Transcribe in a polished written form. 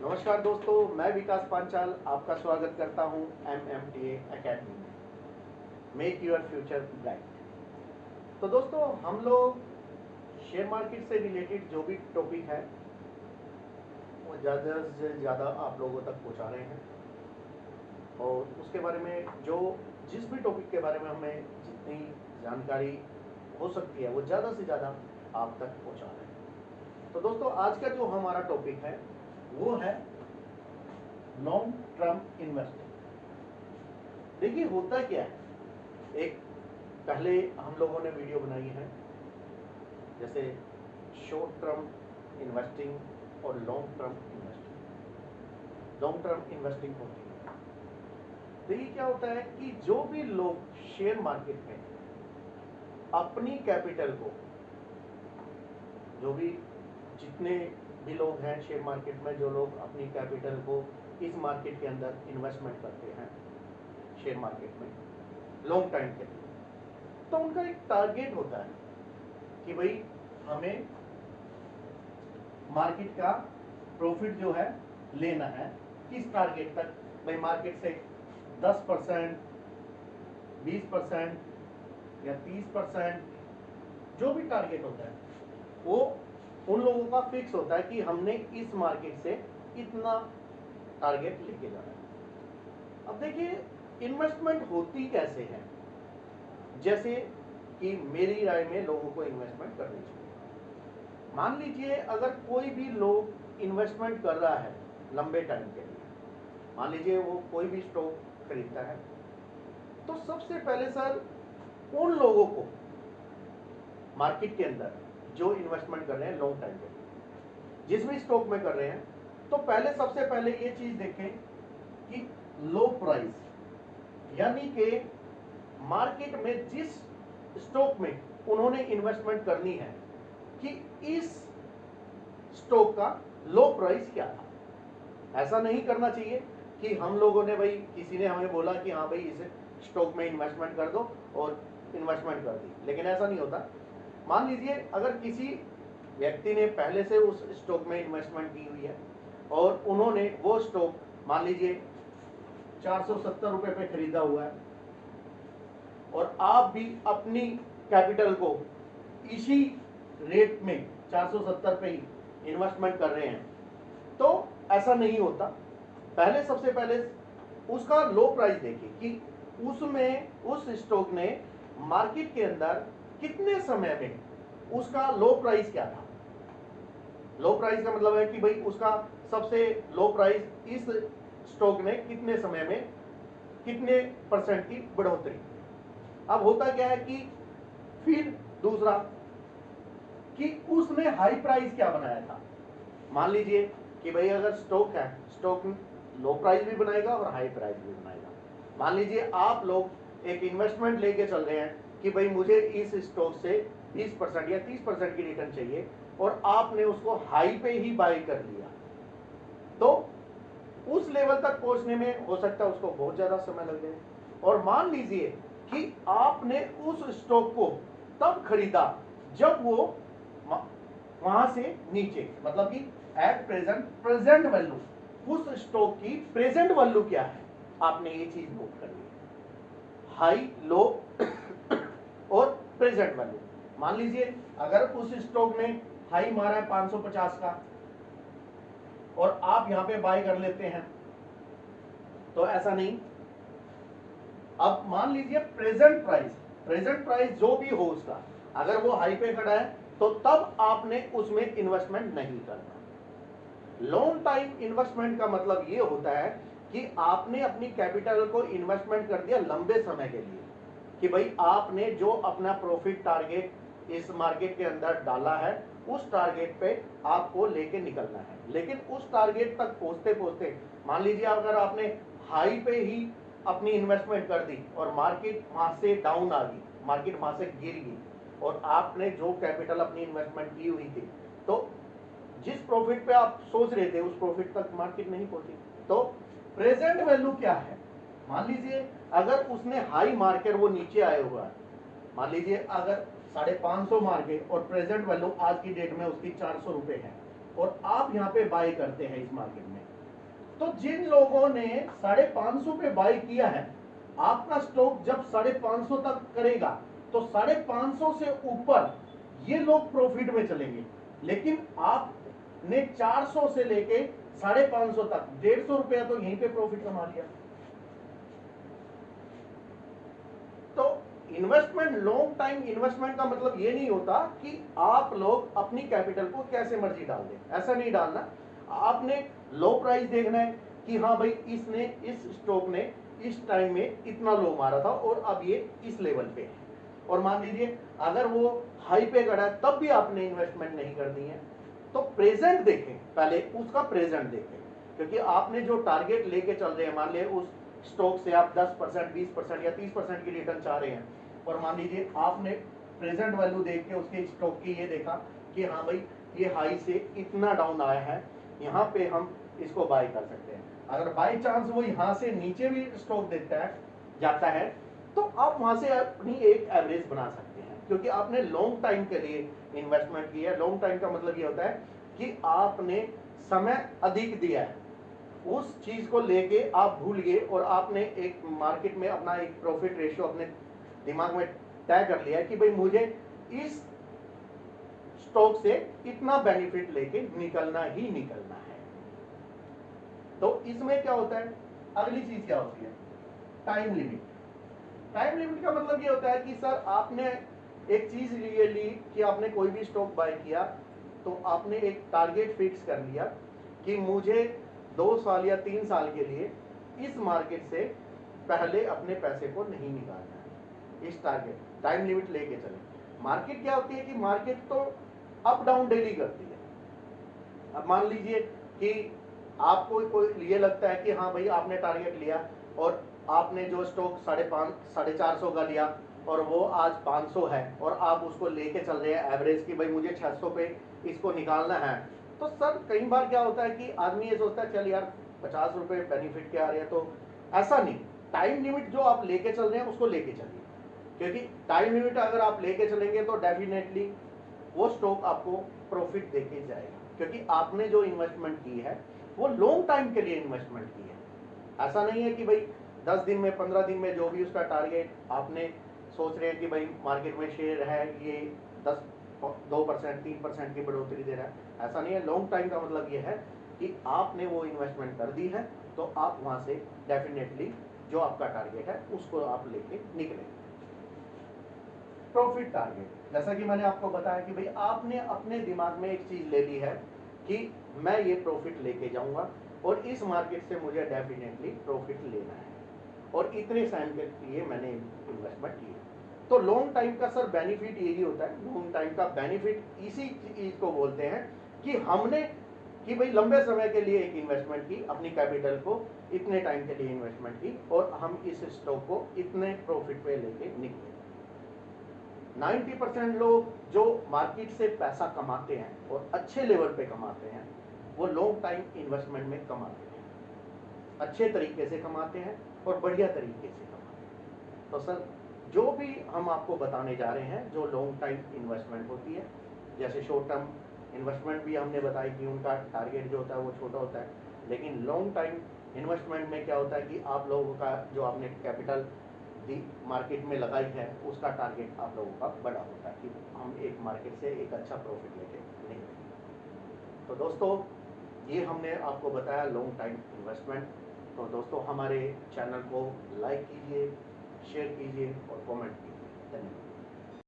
नमस्कार दोस्तों, मैं विकास पांचाल आपका स्वागत करता हूं MMTA एकेडमी में। Make your future bright. तो दोस्तों, हम लोग शेयर मार्केट से रिलेटेड जो भी टॉपिक है वो ज़्यादा से ज़्यादा आप लोगों तक पहुंचा रहे हैं और उसके बारे में जिस भी टॉपिक के बारे में हमें जितनी जानकारी हो सकती है वो ज़्यादा से ज़्यादा आप तक पहुंचा रहे हैं। तो दोस्तों, आज का जो हमारा टॉपिक है वो है लॉन्ग टर्म इन्वेस्टिंग। देखिए, होता क्या है, एक पहले हम लोगों ने वीडियो बनाई है जैसे शॉर्ट टर्म इन्वेस्टिंग और long term investing. Long term investing होती है, देखिए क्या होता है कि जो भी लोग शेयर मार्केट में अपनी कैपिटल को, जो भी जितने भी लोग हैं शेयर मार्केट में, जो लोग अपनी कैपिटल को इस मार्केट के अंदर इन्वेस्टमेंट करते हैं शेयर मार्केट में लॉन्ग टाइम के लिए, तो उनका एक टारगेट होता है कि भाई हमें मार्केट का प्रॉफिट जो है लेना है। किस टारगेट तक? भाई मार्केट से 10%, 20% या 30%, जो भी टारगेट होता है वो उन लोगों का फिक्स होता है कि हमने इस मार्केट से इतना टारगेट लेके जाना है। अब देखिए, इन्वेस्टमेंट होती कैसे है? जैसे कि मेरी राय में लोगों को इन्वेस्टमेंट करनी चाहिए। मान लीजिए अगर कोई भी लोग इन्वेस्टमेंट कर रहा है लंबे टाइम के लिए, मान लीजिए वो कोई भी स्टॉक खरीदता है, तो सबसे पहले सर उन लोगों को मार्केट के अंदर जो इन्वेस्टमेंट कर रहे हैं लॉन्ग टाइम के लिए, जिस भी स्टॉक में कर रहे हैं, तो पहले सबसे पहले ये चीज देखें कि लो प्राइस, यानी कि मार्केट में जिस स्टॉक में उन्होंने इन्वेस्टमेंट करनी है कि इस स्टॉक का लो प्राइस क्या था। ऐसा नहीं करना चाहिए कि हम लोगों ने, भाई किसी ने हमें बोला कि हाँ भाई इस स्टॉक में इन्वेस्टमेंट कर दो और इन्वेस्टमेंट कर दी, लेकिन ऐसा नहीं होता। मान लीजिए अगर किसी व्यक्ति ने पहले से उस स्टॉक में इन्वेस्टमेंट की हुई है और उन्होंने वो स्टॉक मान लीजिए 470 रुपए पे खरीदा हुआ है और आप भी अपनी कैपिटल को इसी रेट में 470 पे ही इन्वेस्टमेंट कर रहे हैं, तो ऐसा नहीं होता। पहले सबसे पहले उसका लो प्राइस देखिए कि उसमें उस स्टॉक ने मार्केट के अंदर कितने समय में उसका लो प्राइस क्या था। लो प्राइस का मतलब है कि भाई उसका सबसे लो प्राइस इस स्टॉक ने कितने समय में कितने परसेंट की बढ़ोतरी। अब होता क्या है कि फिर दूसरा कि उसने हाई प्राइस क्या बनाया था। मान लीजिए कि भाई अगर स्टॉक है, स्टॉक लो प्राइस भी बनाएगा और हाई प्राइस भी बनाएगा। मान लीजिए आप लोग एक इन्वेस्टमेंट लेके चल रहे हैं कि भाई मुझे इस स्टॉक से 20% या 30% की रिटर्न चाहिए और आपने उसको हाई पे ही बाय कर लिया, तो उस लेवल तक पहुंचने में हो सकता है उसको बहुत ज्यादा समय लग जाए। और मान लीजिए कि आपने उस स्टॉक को तब खरीदा जब वो वहां से नीचे, मतलब कि एट प्रेजेंट वैल्यू, उस स्टॉक की प्रेजेंट वैल्यू क्या है, आपने ये चीज नोट कर ली, हाई लो और प्रेजेंट वैल्यू। मान लीजिए अगर उस स्टॉक ने हाई मारा है 550 का और आप यहां पे बाय कर लेते हैं, तो ऐसा नहीं। अब मान लीजिए प्रेजेंट प्राइस जो भी हो उसका, अगर वो हाई पे खड़ा है तो तब आपने उसमें इन्वेस्टमेंट नहीं करना। लॉन्ग टाइम इन्वेस्टमेंट का मतलब ये होता है कि आपने अपनी कैपिटल को इन्वेस्टमेंट कर दिया लंबे समय के लिए, कि भाई आपने जो अपना प्रॉफिट टारगेट इस मार्केट के अंदर डाला है उस टारगेट पे आपको लेके निकलना है। लेकिन उस टारगेट तक पहुंचते पहुंचते मान लीजिए अगर आपने हाई पे ही अपनी इन्वेस्टमेंट कर दी और मार्केट वहां से डाउन आ गई, मार्केट वहां से गिर गई और आपने जो कैपिटल अपनी इन्वेस्टमेंट की हुई थी, तो जिस प्रॉफिट पे आप सोच रहे थे उस प्रॉफिट तक मार्केट नहीं पहुंची। तो प्रेजेंट वैल्यू क्या है? मान लीजिए अगर उसने हाई मार्कर वो नीचे आए हुआ है, मान लीजिए अगर 550 मार्के और प्रेजेंट वैल्यू आज की डेट में उसकी 400 रुपए है और आप यहाँ पे बाय करते हैं इस मार्केट में, तो जिन लोगों ने 550 पे बाय किया है, आपका स्टॉक जब 550 तक करेगा तो 550 से ऊपर ये लोग प्रॉफिट में चलेंगे, लेकिन आपने 400 से लेके 550 तक 150 रुपया तो यहीं पे प्रॉफिट कमा लिया। तो इन्वेस्टमेंट, लॉन्ग टाइम इन्वेस्टमेंट का मतलब ये नहीं होता कि आप लोग अपनी कैपिटल को कैसे मर्जी डाल दें, ऐसा नहीं डालना। आपने लो प्राइस देखना है कि हाँ भाई इसने, इस स्टॉक ने इस टाइम में इतना लो मारा था और अब ये इस लेवल पे है, और मान लीजिए अगर वो हाई पे गड़ा है तब भी आपने इन्वेस्टमेंट नहीं करनी है। तो प्रेजेंट देखें, पहले उसका प्रेजेंट देखें, क्योंकि आपने जो टारगेट लेके चल रहे हैं, मान लिया उस स्टॉक से आप 10%, 20% या 30% की रिटर्न चाह रहे हैं, और मान लीजिए आपने प्रेजेंट वैल्यू देख के उसके स्टॉक की ये देखा कि हाँ भाई ये हाई से इतना डाउन आया है, यहाँ पे हम इसको बाय कर सकते हैं। अगर बाय चांस वो यहाँ से नीचे भी स्टॉक देता है, जाता है, तो आप वहां से अपनी एक एवरेज बना सकते हैं, क्योंकि आपने लॉन्ग टाइम के लिए इन्वेस्टमेंट की है। लॉन्ग टाइम का मतलब ये होता है कि आपने समय अधिक दिया है, उस चीज को लेके आप भूल गए और आपने एक मार्केट में अपना एक प्रॉफिट रेशियो अपने दिमाग में तय कर लिया कि भाई मुझे इस स्टॉक से इतना बेनिफिट लेके निकलना ही निकलना है। तो इसमें क्या होता है, अगली चीज क्या होती है, टाइम लिमिट। टाइम लिमिट का मतलब ये होता है कि सर आपने एक चीज ये ली कि आपने कोई भी स्टॉक बाय किया, तो आपने एक टारगेट फिक्स कर लिया कि मुझे 2 साल या 3 साल के लिए इस मार्केट से पहले अपने पैसे को नहीं निकालना है। इस टारगेट टाइम लिमिट लेके चले। मार्केट क्या होती है कि मार्केट तो अप डाउन डेली करती है। अब मान लीजिए कि आपको कोई ये लगता है कि हाँ भाई आपने टारगेट लिया और आपने जो स्टॉक 450 का लिया और वो आज 500 है और आप उसको लेके चल रहे हैं एवरेज की भाई मुझे 600 पे इसको निकालना है। तो सर कई बार क्या होता है कि आदमी ये सोचता है चल यार 50 रुपए बेनिफिट के आ रहे हैं, तो ऐसा नहीं। टाइम लिमिट जो आप लेके चल रहे हैं उसको लेके चलिए, क्योंकि टाइम लिमिट अगर आप लेके चलेंगे तो डेफिनेटली वो स्टॉक आपको प्रॉफिट देके जाएगा, क्योंकि आपने जो इन्वेस्टमेंट की है वो लॉन्ग टाइम के लिए इन्वेस्टमेंट की है। ऐसा नहीं है कि भाई 10 दिन में 15 दिन में जो भी उसका टारगेट आपने सोच रहे हैं कि भाई मार्केट में शेयर है ये 2%, 3% की बढ़ोतरी दे रहा है, ऐसा नहीं है। लॉन्ग टाइम का मतलब ये है कि आपने वो इन्वेस्टमेंट कर दी है तो आप वहां से डेफिनेटली जो आपका टारगेट है उसको आप लेके निकलेंगे। प्रॉफिट टारगेट, जैसा कि मैंने आपको बताया कि भाई आपने अपने दिमाग में एक चीज ले ली है कि मैं ये प्रॉफिट लेके जाऊंगा और इस मार्केट से मुझे डेफिनेटली प्रॉफिट लेना है और इतने टाइम के लिए मैंने इन्वेस्टमेंट की। तो लॉन्ग टाइम का सर बेनिफिट यही होता है, लॉन्ग टाइम का बेनिफिट इसी चीज को बोलते हैं कि हमने कि भाई लंबे समय के लिए एक इन्वेस्टमेंट की, अपनी कैपिटल को इतने टाइम के लिए इन्वेस्टमेंट की और हम इस स्टॉक को इतने प्रॉफिट पे लेके निकले। 90% लोग जो मार्केट से पैसा कमाते हैं और अच्छे लेवल पे कमाते हैं वो लॉन्ग टाइम इन्वेस्टमेंट में कमाते हैं, अच्छे तरीके से कमाते हैं और बढ़िया तरीके से कमाते हैं। तो सर जो भी हम आपको बताने जा रहे हैं जो लॉन्ग टाइम इन्वेस्टमेंट होती है, जैसे शॉर्ट टर्म इन्वेस्टमेंट भी हमने बताया कि उनका टारगेट जो होता है वो छोटा होता है, लेकिन लॉन्ग टाइम इन्वेस्टमेंट में क्या होता है कि आप लोगों का जो आपने कैपिटल मार्केट में लगाई है उसका टारगेट आप लोगों का बड़ा होता है कि हम एक मार्केट से एक अच्छा प्रॉफिट लेके नहीं। तो दोस्तों ये हमने आपको बताया लॉन्ग टाइम इन्वेस्टमेंट। तो दोस्तों हमारे चैनल को लाइक कीजिए, शेयर कीजिए और कमेंट कीजिए। धन्यवाद।